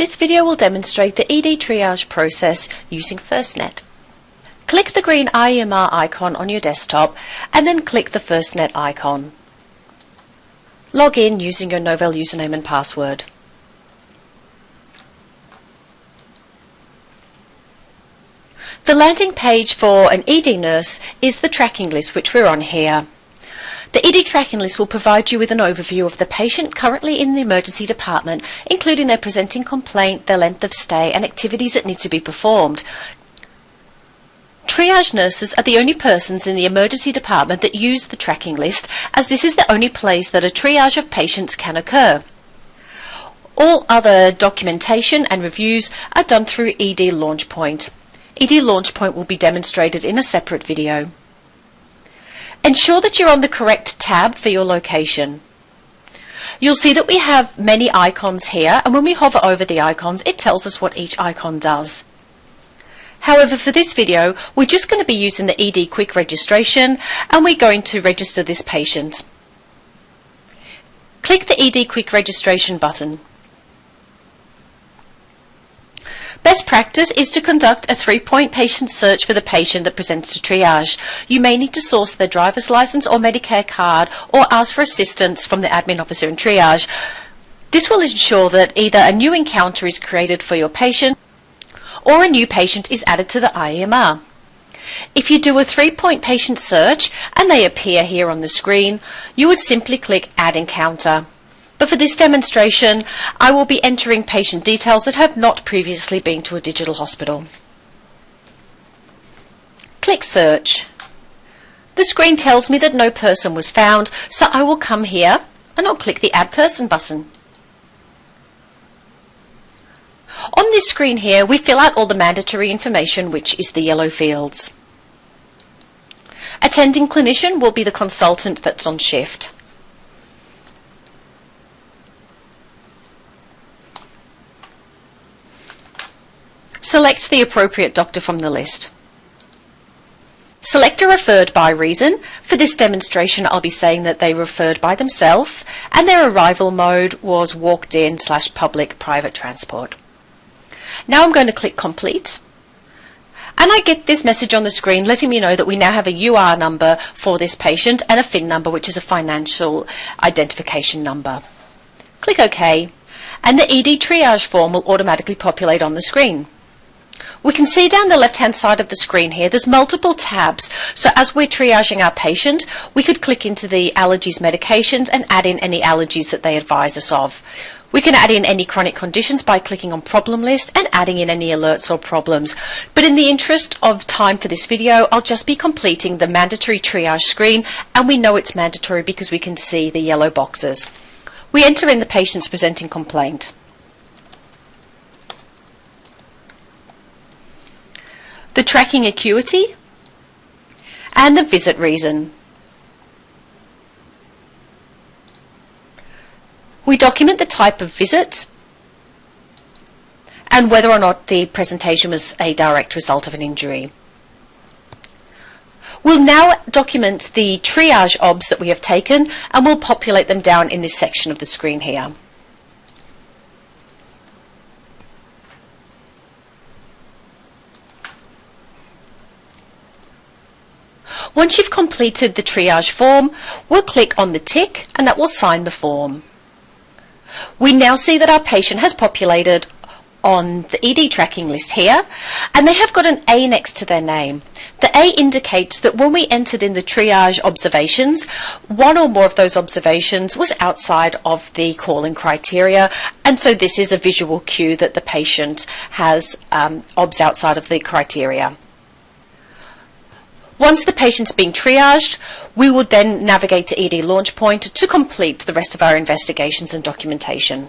This video will demonstrate the ED triage process using FirstNet. Click the green IEMR icon on your desktop and then click the FirstNet icon. Log in using your Novell username and password. The landing page for an ED nurse is the tracking list, which we're on here. The ED tracking list will provide you with an overview of the patient currently in the emergency department, including their presenting complaint, their length of stay, and activities that need to be performed. Triage nurses are the only persons in the emergency department that use the tracking list, as this is the only place that a triage of patients can occur. All other documentation and reviews are done through ED Launchpoint. ED Launchpoint will be demonstrated in a separate video. Ensure that you're on the correct tab for your location. You'll see that we have many icons here, and when we hover over the icons, it tells us what each icon does. However, for this video, we're just going to be using the ED Quick Registration, and we're going to register this patient. Click the ED Quick Registration button. Best practice is to conduct a 3-point patient search for the patient that presents to triage. You may need to source their driver's license or Medicare card or ask for assistance from the admin officer in triage. This will ensure that either a new encounter is created for your patient or a new patient is added to the IEMR. If you do a 3-point patient search and they appear here on the screen, you would simply click Add Encounter. But for this demonstration, I will be entering patient details that have not previously been to a digital hospital. Click Search. The screen tells me that no person was found, so I will come here and I'll click the Add Person button. On this screen here, we fill out all the mandatory information, which is the yellow fields. Attending clinician will be the consultant that's on shift. Select the appropriate doctor from the list. Select a referred by reason. For this demonstration, I'll be saying that they referred by themselves and their arrival mode was walked in / public private transport. Now I'm going to click Complete. And I get this message on the screen letting me know that we now have a UR number for this patient and a FIN number, which is a financial identification number. Click OK, and the ED triage form will automatically populate on the screen. We can see down the left-hand side of the screen here, there's multiple tabs. So as we're triaging our patient, we could click into the allergies medications and add in any allergies that they advise us of. We can add in any chronic conditions by clicking on Problem List and adding in any alerts or problems. But in the interest of time for this video, I'll just be completing the mandatory triage screen, and we know it's mandatory because we can see the yellow boxes. We enter in the patient's presenting complaint. The tracking acuity, and the visit reason. We document the type of visit and whether or not the presentation was a direct result of an injury. We'll now document the triage obs that we have taken, and we'll populate them down in this section of the screen here. Once you've completed the triage form, we'll click on the tick and that will sign the form. We now see that our patient has populated on the ED tracking list here, and they have got an A next to their name. The A indicates that when we entered in the triage observations, one or more of those observations was outside of the calling criteria, and so this is a visual cue that the patient has obs outside of the criteria. Once the patient's being triaged, we would then navigate to ED Launchpoint to complete the rest of our investigations and documentation.